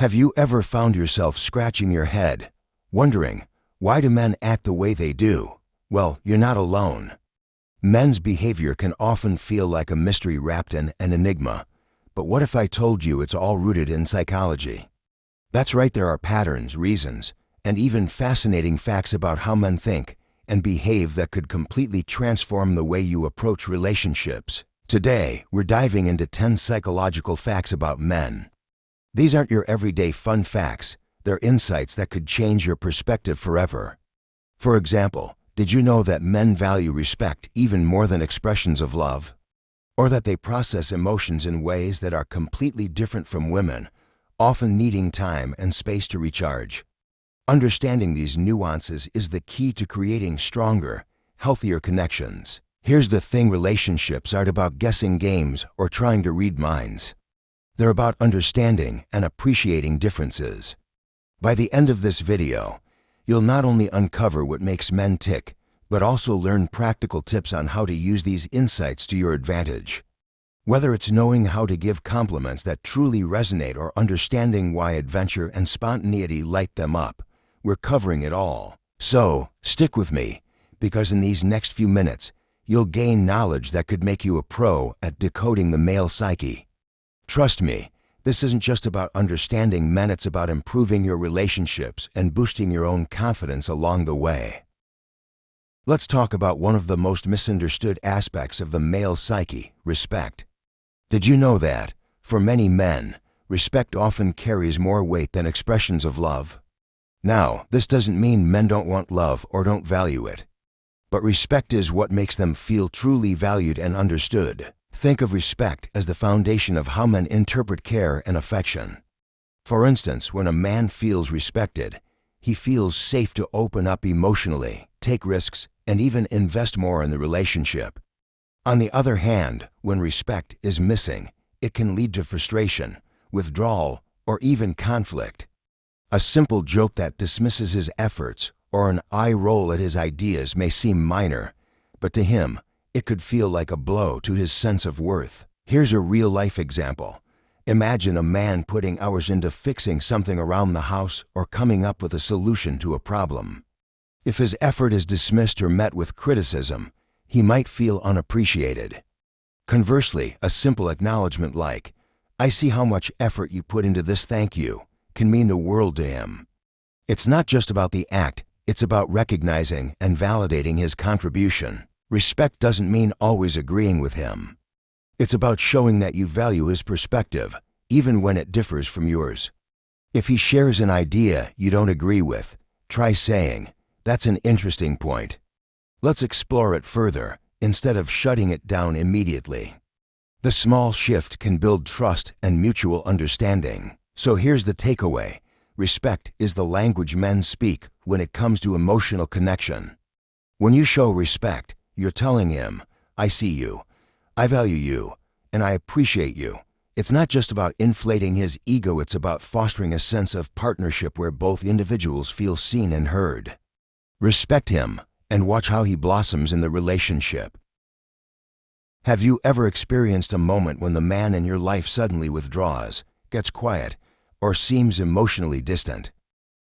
Have you ever found yourself scratching your head, wondering, why do men act the way they do? Well, you're not alone. Men's behavior can often feel like a mystery wrapped in an enigma. But what if I told you it's all rooted in psychology? That's right, there are patterns, reasons, and even fascinating facts about how men think and behave that could completely transform the way you approach relationships. Today, we're diving into 10 psychological facts about men. These aren't your everyday fun facts. They're insights that could change your perspective forever. For example, did you know that men value respect even more than expressions of love? Or that they process emotions in ways that are completely different from women, often needing time and space to recharge? Understanding these nuances is the key to creating stronger, healthier connections. Here's the thing: relationships aren't about guessing games or trying to read minds. They're about understanding and appreciating differences. By the end of this video, you'll not only uncover what makes men tick, but also learn practical tips on how to use these insights to your advantage. Whether it's knowing how to give compliments that truly resonate or understanding why adventure and spontaneity light them up, we're covering it all. So, stick with me, because in these next few minutes, you'll gain knowledge that could make you a pro at decoding the male psyche. Trust me, this isn't just about understanding men, it's about improving your relationships and boosting your own confidence along the way. Let's talk about one of the most misunderstood aspects of the male psyche: respect. Did you know that, for many men, respect often carries more weight than expressions of love? Now, this doesn't mean men don't want love or don't value it. But respect is what makes them feel truly valued and understood. Think of respect as the foundation of how men interpret care and affection. For instance, when a man feels respected, he feels safe to open up emotionally, take risks, and even invest more in the relationship. On the other hand, when respect is missing, it can lead to frustration, withdrawal, or even conflict. A simple joke that dismisses his efforts or an eye roll at his ideas may seem minor, but to him, it could feel like a blow to his sense of worth. Here's a real-life example. Imagine a man putting hours into fixing something around the house or coming up with a solution to a problem. If his effort is dismissed or met with criticism, he might feel unappreciated. Conversely, a simple acknowledgement like, "I see how much effort you put into this, thank you," can mean the world to him. It's not just about the act, it's about recognizing and validating his contribution. Respect doesn't mean always agreeing with him. It's about showing that you value his perspective, even when it differs from yours. If he shares an idea you don't agree with, try saying, "That's an interesting point. Let's explore it further," instead of shutting it down immediately. The small shift can build trust and mutual understanding. So here's the takeaway: respect is the language men speak when it comes to emotional connection. When you show respect, you're telling him, "I see you, I value you, and I appreciate you." It's not just about inflating his ego, it's about fostering a sense of partnership where both individuals feel seen and heard. Respect him, and watch how he blossoms in the relationship. Have you ever experienced a moment when the man in your life suddenly withdraws, gets quiet, or seems emotionally distant?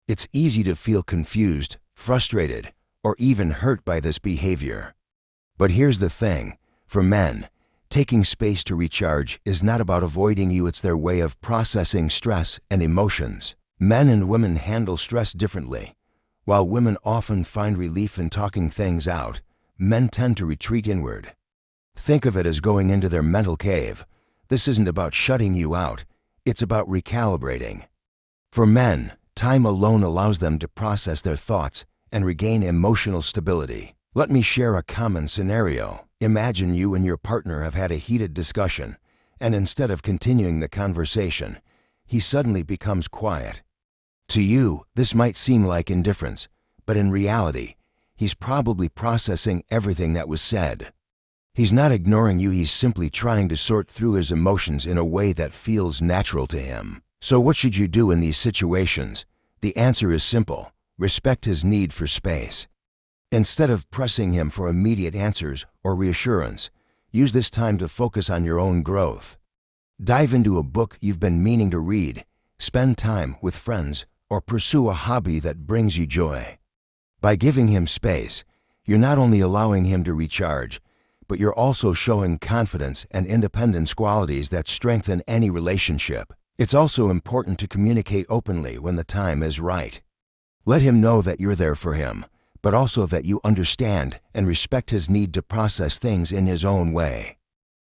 It's easy to feel confused, frustrated, or even hurt by this behavior. But here's the thing: for men, taking space to recharge is not about avoiding you, it's their way of processing stress and emotions. Men and women handle stress differently. While women often find relief in talking things out, men tend to retreat inward. Think of it as going into their mental cave. This isn't about shutting you out, it's about recalibrating. For men, time alone allows them to process their thoughts and regain emotional stability. Let me share a common scenario. Imagine you and your partner have had a heated discussion, and instead of continuing the conversation, he suddenly becomes quiet. To you, this might seem like indifference, but in reality, he's probably processing everything that was said. He's not ignoring you, he's simply trying to sort through his emotions in a way that feels natural to him. So what should you do in these situations? The answer is simple: respect his need for space. Instead of pressing him for immediate answers or reassurance, use this time to focus on your own growth. Dive into a book you've been meaning to read, spend time with friends, or pursue a hobby that brings you joy. By giving him space, you're not only allowing him to recharge, but you're also showing confidence and independence qualities that strengthen any relationship. It's also important to communicate openly when the time is right. Let him know that you're there for him, but also that you understand and respect his need to process things in his own way.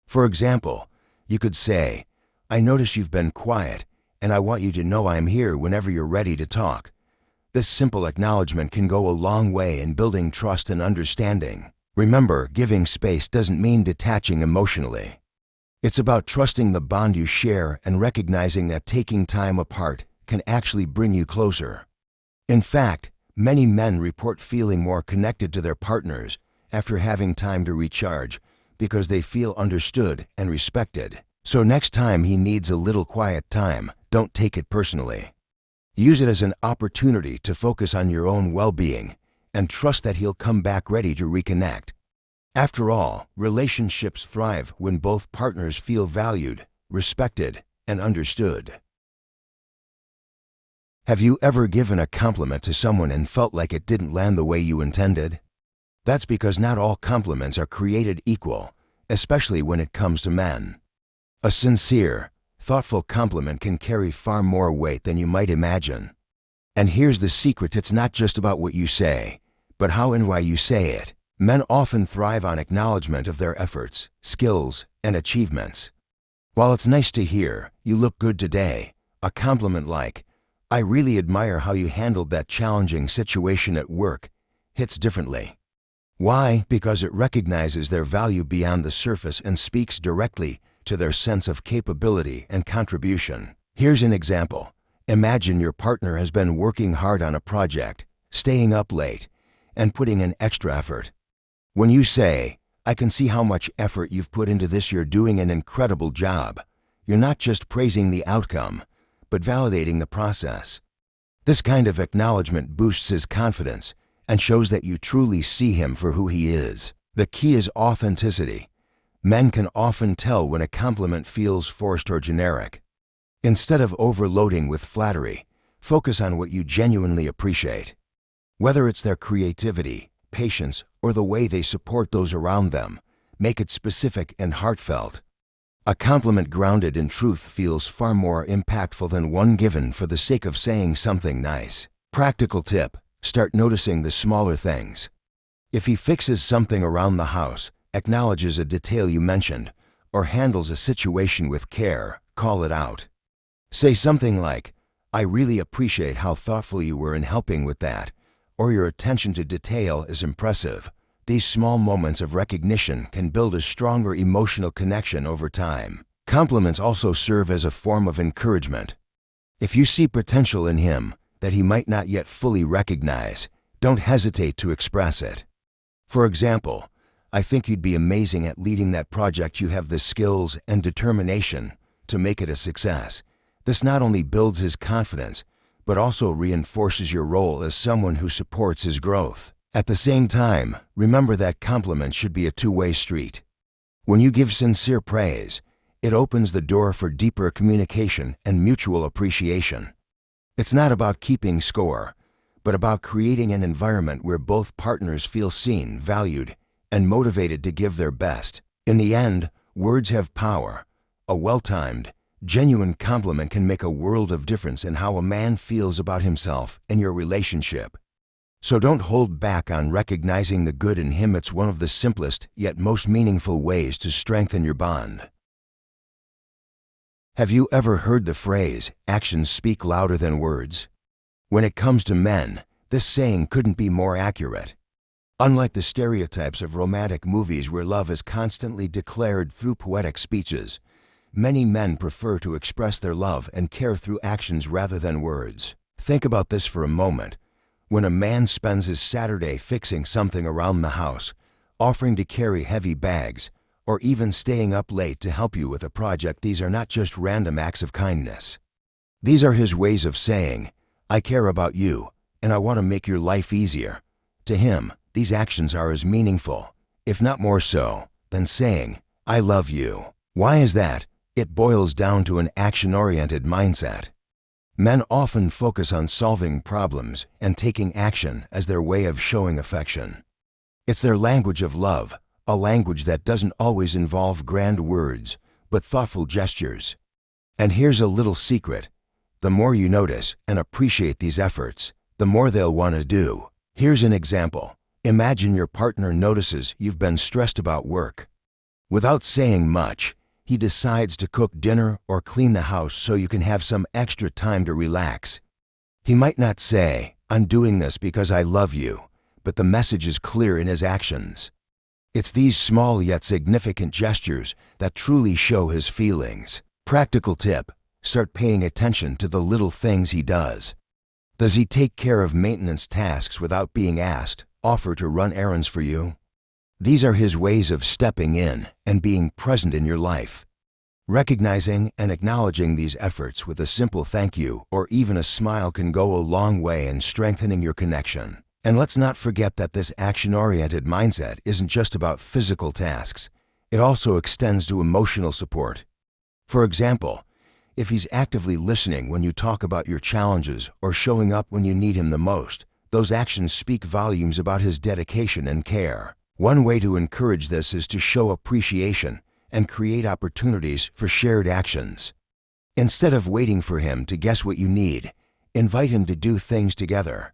For example, you could say, "I notice you've been quiet, and I want you to know I'm here whenever you're ready to talk." This simple acknowledgement can go a long way in building trust and understanding. Remember, giving space doesn't mean detaching emotionally. It's about trusting the bond you share and recognizing that taking time apart can actually bring you closer. In fact, many men report feeling more connected to their partners after having time to recharge because they feel understood and respected. So next time he needs a little quiet time, don't take it personally. Use it as an opportunity to focus on your own well-being and trust that he'll come back ready to reconnect. After all, relationships thrive when both partners feel valued, respected, and understood. Have you ever given a compliment to someone and felt like it didn't land the way you intended? That's because not all compliments are created equal, especially when it comes to men. A sincere, thoughtful compliment can carry far more weight than you might imagine. And here's the secret: it's not just about what you say, but how and why you say it. Men often thrive on acknowledgement of their efforts, skills, and achievements. While it's nice to hear, "You look good today," a compliment like, "I really admire how you handled that challenging situation at work," hits differently. Why? Because it recognizes their value beyond the surface and speaks directly to their sense of capability and contribution. Here's an example. Imagine your partner has been working hard on a project, staying up late, and putting in extra effort. When you say, "I can see how much effort you've put into this, you're doing an incredible job," you're not just praising the outcome, but validating the process. This kind of acknowledgement boosts his confidence and shows that you truly see him for who he is. The key is authenticity. Men can often tell when a compliment feels forced or generic. Instead of overloading with flattery, focus on what you genuinely appreciate. Whether it's their creativity, patience, or the way they support those around them, make it specific and heartfelt. A compliment grounded in truth feels far more impactful than one given for the sake of saying something nice. Practical tip: start noticing the smaller things. If he fixes something around the house, acknowledges a detail you mentioned, or handles a situation with care, call it out. Say something like, "I really appreciate how thoughtful you were in helping with that," or "Your attention to detail is impressive." These small moments of recognition can build a stronger emotional connection over time. Compliments also serve as a form of encouragement. If you see potential in him that he might not yet fully recognize, don't hesitate to express it. For example, "I think you'd be amazing at leading that project. You have the skills and determination to make it a success." This not only builds his confidence, but also reinforces your role as someone who supports his growth. At the same time, remember that compliments should be a two-way street. When you give sincere praise, it opens the door for deeper communication and mutual appreciation. It's not about keeping score, but about creating an environment where both partners feel seen, valued, and motivated to give their best. In the end, words have power. A well-timed, genuine compliment can make a world of difference in how a man feels about himself and your relationship. So don't hold back on recognizing the good in him. It's one of the simplest yet most meaningful ways to strengthen your bond. Have you ever heard the phrase, "Actions speak louder than words"? When it comes to men, this saying couldn't be more accurate. Unlike the stereotypes of romantic movies where love is constantly declared through poetic speeches, many men prefer to express their love and care through actions rather than words. Think about this for a moment. When a man spends his Saturday fixing something around the house, offering to carry heavy bags, or even staying up late to help you with a project, these are not just random acts of kindness. These are his ways of saying, "I care about you, and I want to make your life easier." To him, these actions are as meaningful, if not more so, than saying, "I love you." Why is that? It boils down to an action-oriented mindset. Men often focus on solving problems and taking action as their way of showing affection. It's their language of love, a language that doesn't always involve grand words, but thoughtful gestures. And here's a little secret. The more you notice and appreciate these efforts, the more they'll want to do. Here's an example. Imagine your partner notices you've been stressed about work. Without saying much, he decides to cook dinner or clean the house so you can have some extra time to relax. He might not say, "I'm doing this because I love you," but the message is clear in his actions. It's these small yet significant gestures that truly show his feelings. Practical tip: start paying attention to the little things he does. Does he take care of maintenance tasks without being asked, offer to run errands for you? These are his ways of stepping in and being present in your life. Recognizing and acknowledging these efforts with a simple thank you or even a smile can go a long way in strengthening your connection. And let's not forget that this action-oriented mindset isn't just about physical tasks. It also extends to emotional support. For example, if he's actively listening when you talk about your challenges or showing up when you need him the most, those actions speak volumes about his dedication and care. One way to encourage this is to show appreciation and create opportunities for shared actions. Instead of waiting for him to guess what you need, invite him to do things together.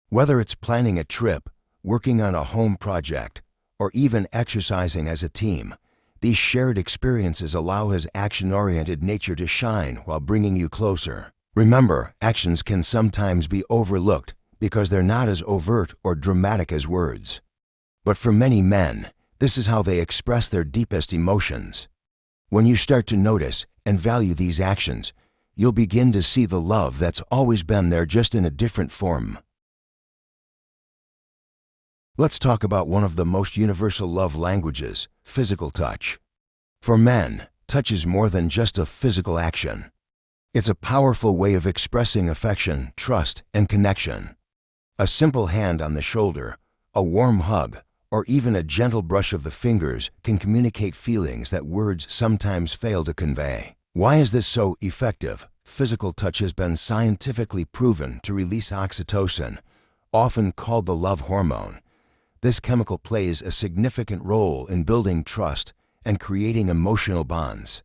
Whether it's planning a trip, working on a home project, or even exercising as a team, these shared experiences allow his action-oriented nature to shine while bringing you closer. Remember, actions can sometimes be overlooked because they're not as overt or dramatic as words. But for many men, this is how they express their deepest emotions. When you start to notice and value these actions, you'll begin to see the love that's always been there, just in a different form. Let's talk about one of the most universal love languages, physical touch. For men, touch is more than just a physical action. It's a powerful way of expressing affection, trust, and connection. A simple hand on the shoulder, a warm hug, or even a gentle brush of the fingers can communicate feelings that words sometimes fail to convey. Why is this so effective? Physical touch has been scientifically proven to release oxytocin, often called the love hormone. This chemical plays a significant role in building trust and creating emotional bonds.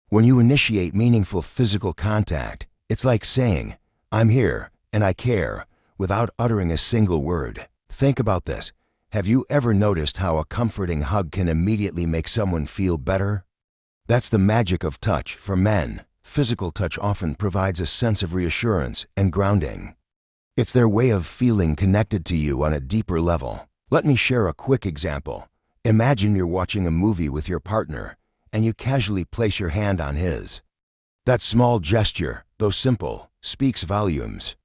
When you initiate meaningful physical contact, it's like saying, "I'm here and I care," without uttering a single word. Think about this. Have you ever noticed how a comforting hug can immediately make someone feel better? That's the magic of touch. For men, physical touch often provides a sense of reassurance and grounding. It's their way of feeling connected to you on a deeper level. Let me share a quick example. Imagine you're watching a movie with your partner, and you casually place your hand on his. That small gesture, though simple, speaks volumes.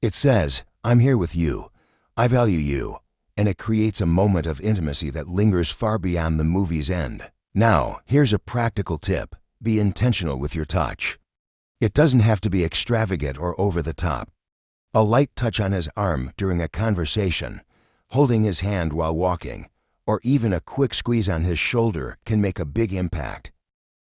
It says, "I'm here with you, I value you," and it creates a moment of intimacy that lingers far beyond the movie's end. Now, here's a practical tip. Be intentional with your touch. It doesn't have to be extravagant or over the top. A light touch on his arm during a conversation, holding his hand while walking, or even a quick squeeze on his shoulder can make a big impact.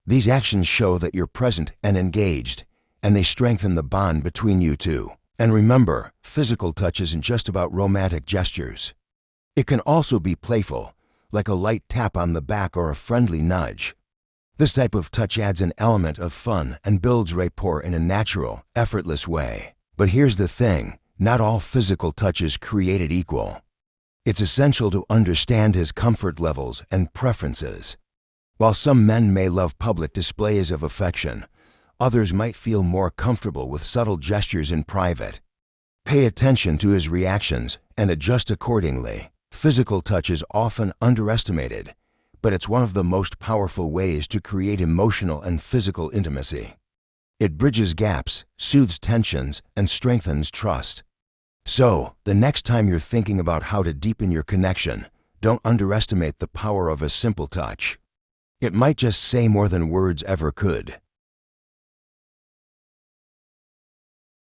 These actions show that you're present and engaged, and they strengthen the bond between you two. And remember, physical touch isn't just about romantic gestures. It can also be playful, like a light tap on the back or a friendly nudge. This type of touch adds an element of fun and builds rapport in a natural, effortless way. But here's the thing, not all physical touch is created equal. It's essential to understand his comfort levels and preferences. While some men may love public displays of affection, others might feel more comfortable with subtle gestures in private. Pay attention to his reactions and adjust accordingly. Physical touch is often underestimated, but it's one of the most powerful ways to create emotional and physical intimacy. It bridges gaps, soothes tensions, and strengthens trust. So, the next time you're thinking about how to deepen your connection, don't underestimate the power of a simple touch. It might just say more than words ever could.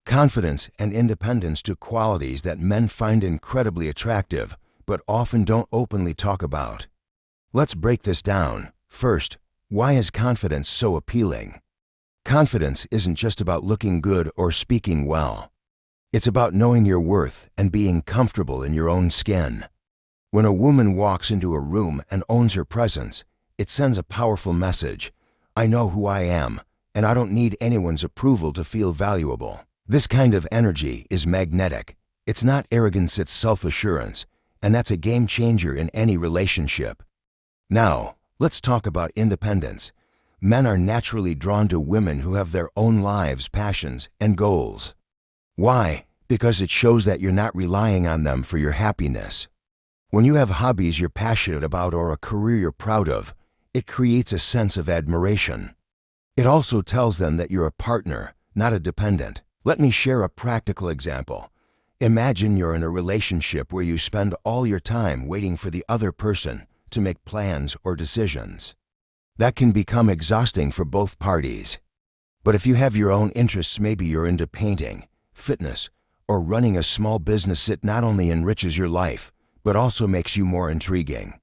Confidence and independence, two qualities that men find incredibly attractive, but often don't openly talk about. Let's break this down. First, why is confidence so appealing? Confidence isn't just about looking good or speaking well. It's about knowing your worth and being comfortable in your own skin. When a woman walks into a room and owns her presence, it sends a powerful message. I know who I am, and I don't need anyone's approval to feel valuable. This kind of energy is magnetic. It's not arrogance, it's self-assurance, and that's a game changer in any relationship. Now, let's talk about independence. Men are naturally drawn to women who have their own lives, passions, and goals. Why? Because it shows that you're not relying on them for your happiness. When you have hobbies you're passionate about or a career you're proud of, it creates a sense of admiration. It also tells them that you're a partner, not a dependent. Let me share a practical example. Imagine you're in a relationship where you spend all your time waiting for the other person to make plans or decisions. That can become exhausting for both parties. But if you have your own interests, maybe you're into painting, fitness, or running a small business, it not only enriches your life, but also makes you more intriguing.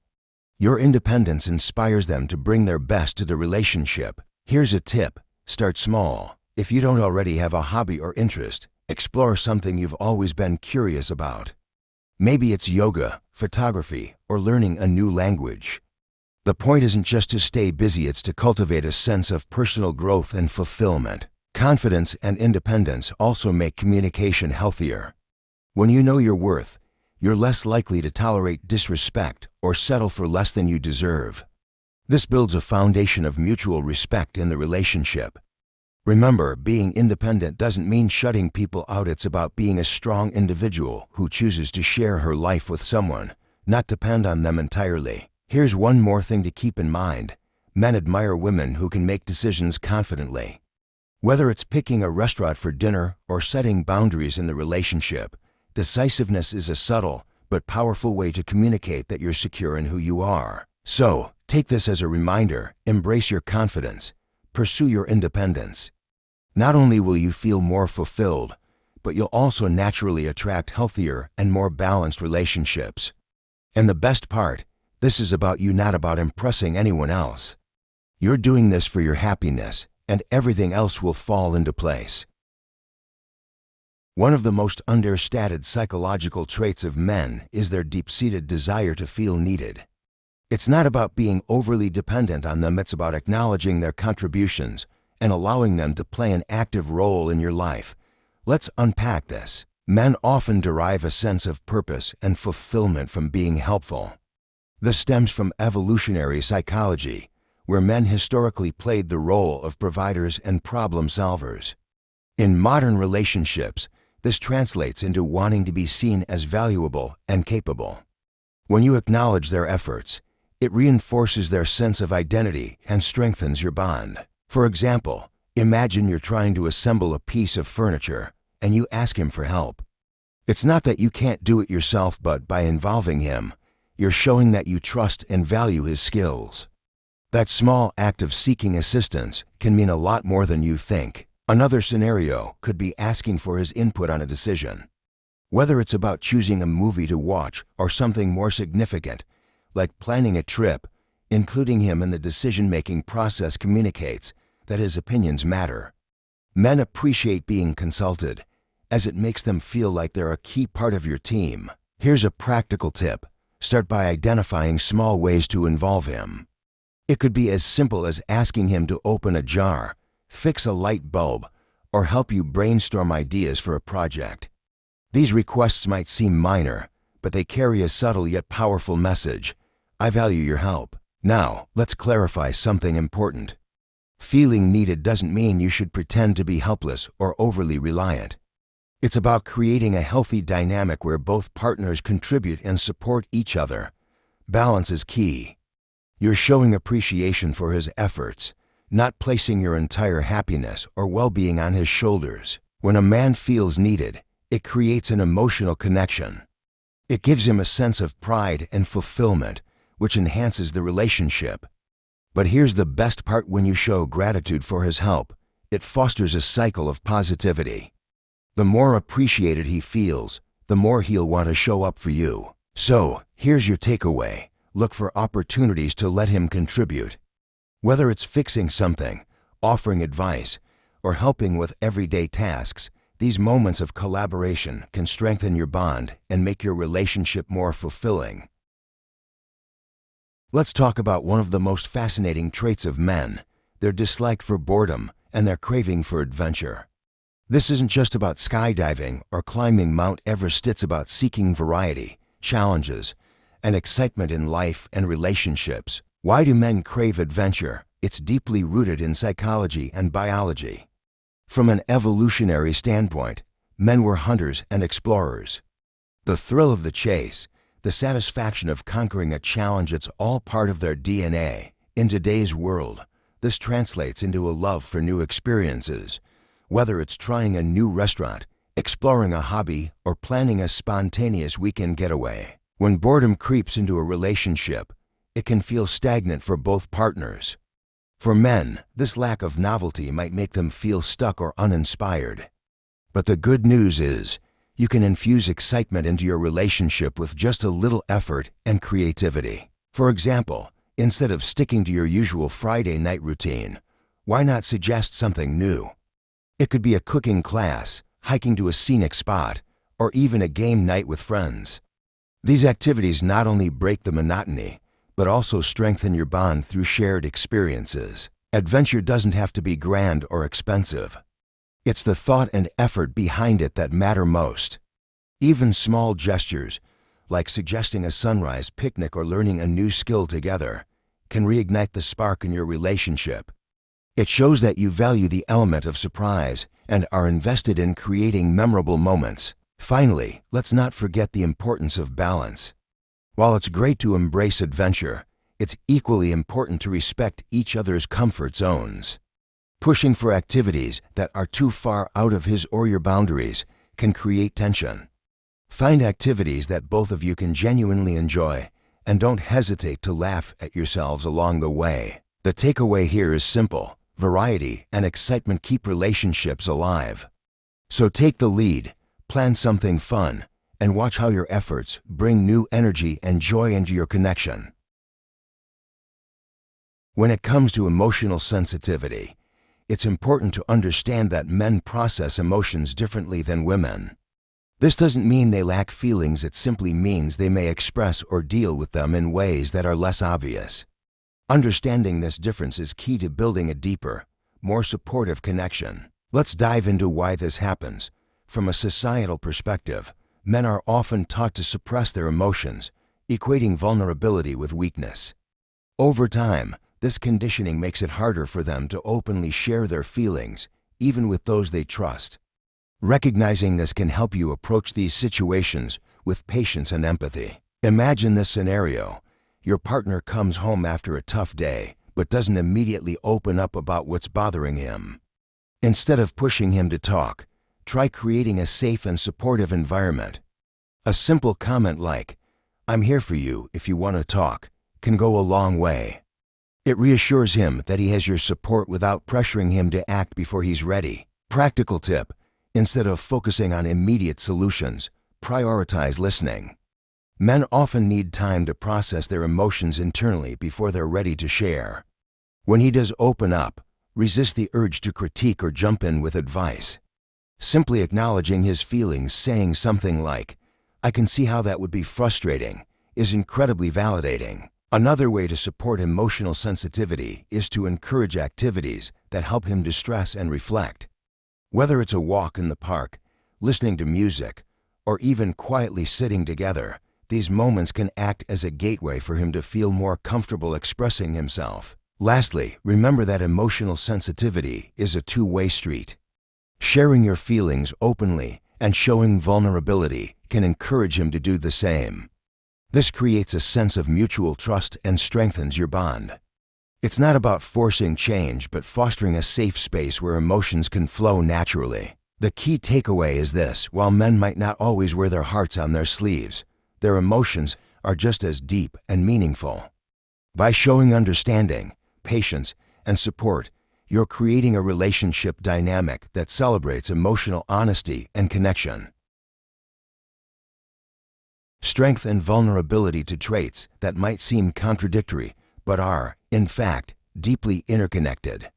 Your independence inspires them to bring their best to the relationship. Here's a tip: start small. If you don't already have a hobby or interest, explore something you've always been curious about. Maybe it's yoga, photography, or learning a new language. The point isn't just to stay busy, it's to cultivate a sense of personal growth and fulfillment. Confidence and independence also make communication healthier. When you know your worth, you're less likely to tolerate disrespect or settle for less than you deserve. This builds a foundation of mutual respect in the relationship. Remember, being independent doesn't mean shutting people out. It's about being a strong individual who chooses to share her life with someone, not depend on them entirely. Here's one more thing to keep in mind. Men admire women who can make decisions confidently. Whether it's picking a restaurant for dinner or setting boundaries in the relationship, decisiveness is a subtle but powerful way to communicate that you're secure in who you are. So, take this as a reminder: embrace your confidence, pursue your independence. Not only will you feel more fulfilled, but you'll also naturally attract healthier and more balanced relationships. And the best part, this is about you, not about impressing anyone else. You're doing this for your happiness, and everything else will fall into place. One of the most understated psychological traits of men is their deep-seated desire to feel needed. It's not about being overly dependent on them, it's about acknowledging their contributions and allowing them to play an active role in your life. Let's unpack this. Men often derive a sense of purpose and fulfillment from being helpful. This stems from evolutionary psychology, where men historically played the role of providers and problem solvers. In modern relationships, this translates into wanting to be seen as valuable and capable. When you acknowledge their efforts, it reinforces their sense of identity and strengthens your bond. For example, imagine you're trying to assemble a piece of furniture and you ask him for help. It's not that you can't do it yourself, but by involving him, you're showing that you trust and value his skills. That small act of seeking assistance can mean a lot more than you think. Another scenario could be asking for his input on a decision. Whether it's about choosing a movie to watch or something more significant, like planning a trip, including him in the decision-making process communicates that his opinions matter. Men appreciate being consulted, as it makes them feel like they're a key part of your team. Here's a practical tip. Start by identifying small ways to involve him. It could be as simple as asking him to open a jar, fix a light bulb, or help you brainstorm ideas for a project. These requests might seem minor, but they carry a subtle yet powerful message. I value your help. Now, let's clarify something important. Feeling needed doesn't mean you should pretend to be helpless or overly reliant. It's about creating a healthy dynamic where both partners contribute and support each other. Balance is key. You're showing appreciation for his efforts, not placing your entire happiness or well-being on his shoulders. When a man feels needed, it creates an emotional connection. It gives him a sense of pride and fulfillment, which enhances the relationship. But here's the best part: when you show gratitude for his help, it fosters a cycle of positivity. The more appreciated he feels, the more he'll want to show up for you. So, here's your takeaway. Look for opportunities to let him contribute. Whether it's fixing something, offering advice, or helping with everyday tasks, these moments of collaboration can strengthen your bond and make your relationship more fulfilling. Let's talk about one of the most fascinating traits of men, their dislike for boredom and their craving for adventure. This isn't just about skydiving or climbing Mount Everest, it's about seeking variety, challenges, and excitement in life and relationships. Why do men crave adventure? It's deeply rooted in psychology and biology. From an evolutionary standpoint, men were hunters and explorers. The thrill of the chase, the satisfaction of conquering a challenge, it's all part of their DNA. In today's world, this translates into a love for new experiences. Whether it's trying a new restaurant, exploring a hobby, or planning a spontaneous weekend getaway. When boredom creeps into a relationship, it can feel stagnant for both partners. For men, this lack of novelty might make them feel stuck or uninspired. But the good news is, you can infuse excitement into your relationship with just a little effort and creativity. For example, instead of sticking to your usual Friday night routine, why not suggest something new? It could be a cooking class, hiking to a scenic spot, or even a game night with friends. These activities not only break the monotony, but also strengthen your bond through shared experiences. Adventure doesn't have to be grand or expensive. It's the thought and effort behind it that matter most. Even small gestures, like suggesting a sunrise picnic or learning a new skill together, can reignite the spark in your relationship. It shows that you value the element of surprise and are invested in creating memorable moments. Finally, let's not forget the importance of balance. While it's great to embrace adventure, it's equally important to respect each other's comfort zones. Pushing for activities that are too far out of his or your boundaries can create tension. Find activities that both of you can genuinely enjoy, and don't hesitate to laugh at yourselves along the way. The takeaway here is simple: variety and excitement keep relationships alive. So take the lead, plan something fun, and watch how your efforts bring new energy and joy into your connection. When it comes to emotional sensitivity, it's important to understand that men process emotions differently than women. This doesn't mean they lack feelings, it simply means they may express or deal with them in ways that are less obvious. Understanding this difference is key to building a deeper, more supportive connection. Let's dive into why this happens. From a societal perspective, men are often taught to suppress their emotions, equating vulnerability with weakness. Over time, this conditioning makes it harder for them to openly share their feelings, even with those they trust. Recognizing this can help you approach these situations with patience and empathy. Imagine this scenario. Your partner comes home after a tough day, but doesn't immediately open up about what's bothering him. Instead of pushing him to talk, try creating a safe and supportive environment. A simple comment like, "I'm here for you if you want to talk," can go a long way. It reassures him that he has your support without pressuring him to act before he's ready. Practical tip: instead of focusing on immediate solutions, prioritize listening. Men often need time to process their emotions internally before they're ready to share. When he does open up, resist the urge to critique or jump in with advice. Simply acknowledging his feelings, saying something like, "I can see how that would be frustrating," is incredibly validating. Another way to support emotional sensitivity is to encourage activities that help him distress and reflect. Whether it's a walk in the park, listening to music, or even quietly sitting together, these moments can act as a gateway for him to feel more comfortable expressing himself. Lastly, remember that emotional sensitivity is a two-way street. Sharing your feelings openly and showing vulnerability can encourage him to do the same. This creates a sense of mutual trust and strengthens your bond. It's not about forcing change, but fostering a safe space where emotions can flow naturally. The key takeaway is this: while men might not always wear their hearts on their sleeves, their emotions are just as deep and meaningful. By showing understanding, patience, and support, you're creating a relationship dynamic that celebrates emotional honesty and connection. Strength and vulnerability, to traits that might seem contradictory, but are, in fact, deeply interconnected.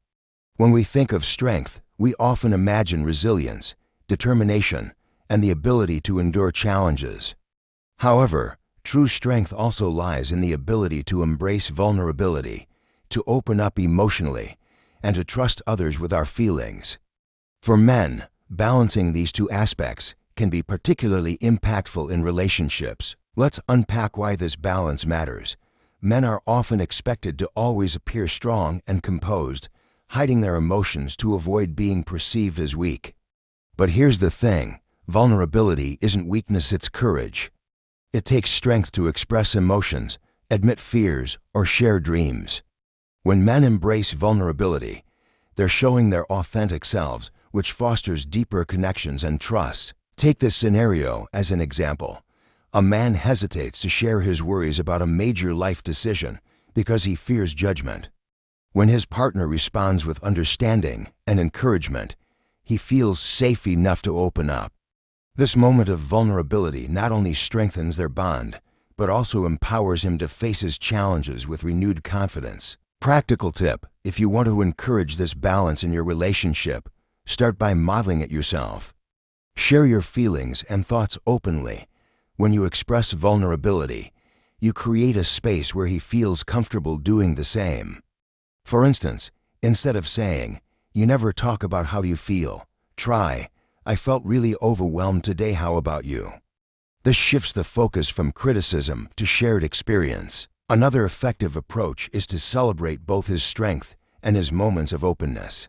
When we think of strength, We often imagine resilience, determination, and the ability to endure challenges. However, true strength also lies in the ability to embrace vulnerability, to open up emotionally, and to trust others with our feelings. For men, balancing these two aspects can be particularly impactful in relationships. Let's unpack why this balance matters. Men are often expected to always appear strong and composed, hiding their emotions to avoid being perceived as weak. But here's the thing, vulnerability isn't weakness, it's courage. It takes strength to express emotions, admit fears, or share dreams. When men embrace vulnerability, they're showing their authentic selves, which fosters deeper connections and trust. Take this scenario as an example. A man hesitates to share his worries about a major life decision because he fears judgment. When his partner responds with understanding and encouragement, he feels safe enough to open up. This moment of vulnerability not only strengthens their bond, but also empowers him to face his challenges with renewed confidence. Practical tip: if you want to encourage this balance in your relationship, start by modeling it yourself. Share your feelings and thoughts openly. When you express vulnerability, you create a space where he feels comfortable doing the same. For instance, instead of saying, "You never talk about how you feel," try, "I felt really overwhelmed today, how about you?" This shifts the focus from criticism to shared experience. Another effective approach is to celebrate both his strength and his moments of openness.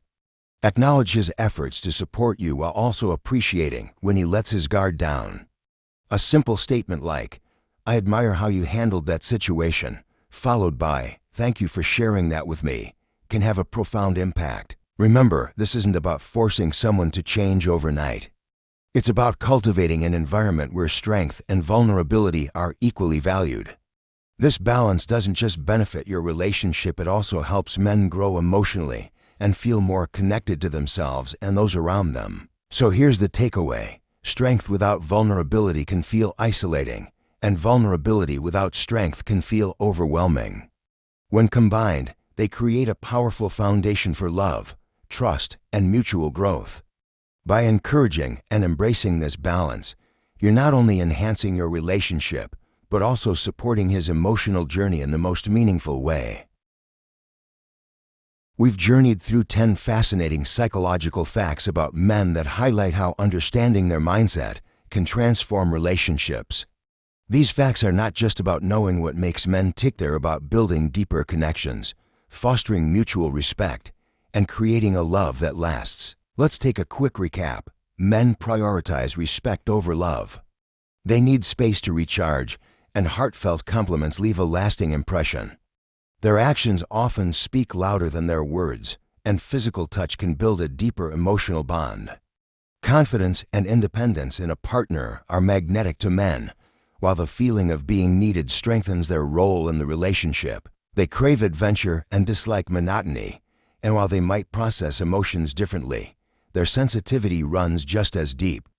Acknowledge his efforts to support you while also appreciating when he lets his guard down. A simple statement like, "I admire how you handled that situation," followed by, "Thank you for sharing that with me," can have a profound impact. Remember, this isn't about forcing someone to change overnight. It's about cultivating an environment where strength and vulnerability are equally valued. This balance doesn't just benefit your relationship, it also helps men grow emotionally and feel more connected to themselves and those around them. So here's the takeaway. Strength without vulnerability can feel isolating, and vulnerability without strength can feel overwhelming. When combined, they create a powerful foundation for love, trust, and mutual growth. By encouraging and embracing this balance, you're not only enhancing your relationship, but also supporting his emotional journey in the most meaningful way. We've journeyed through 10 fascinating psychological facts about men that highlight how understanding their mindset can transform relationships. These facts are not just about knowing what makes men tick, they're about building deeper connections, fostering mutual respect, and creating a love that lasts. Let's take a quick recap. Men prioritize respect over love. They need space to recharge, and heartfelt compliments leave a lasting impression. Their actions often speak louder than their words, and physical touch can build a deeper emotional bond. Confidence and independence in a partner are magnetic to men, while the feeling of being needed strengthens their role in the relationship. They crave adventure and dislike monotony, and while they might process emotions differently, their sensitivity runs just as deep.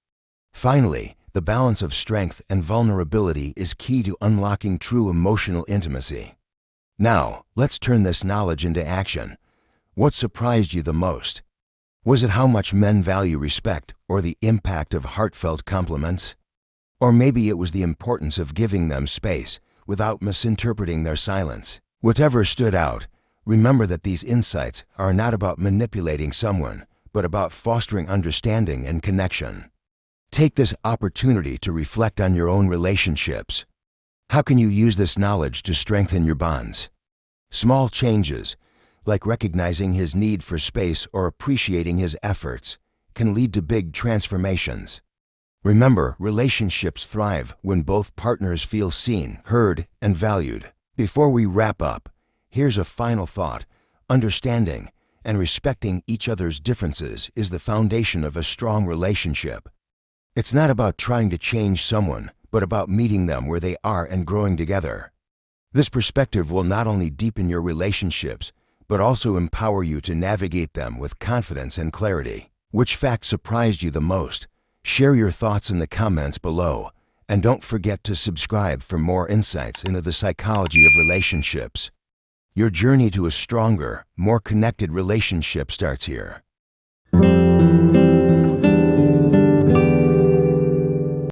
Finally, the balance of strength and vulnerability is key to unlocking true emotional intimacy. Now, let's turn this knowledge into action. What surprised you the most? Was it how much men value respect, or the impact of heartfelt compliments? Or maybe it was the importance of giving them space without misinterpreting their silence. Whatever stood out, remember that these insights are not about manipulating someone, but about fostering understanding and connection. Take this opportunity to reflect on your own relationships. How can you use this knowledge to strengthen your bonds? Small changes, like recognizing his need for space or appreciating his efforts, can lead to big transformations. Remember, relationships thrive when both partners feel seen, heard, and valued. Before we wrap up, here's a final thought. Understanding and respecting each other's differences is the foundation of a strong relationship. It's not about trying to change someone, but about meeting them where they are and growing together. This perspective will not only deepen your relationships, but also empower you to navigate them with confidence and clarity. Which fact surprised you the most? Share your thoughts in the comments below, and don't forget to subscribe for more insights into the psychology of relationships. Your journey to a stronger, more connected relationship starts here.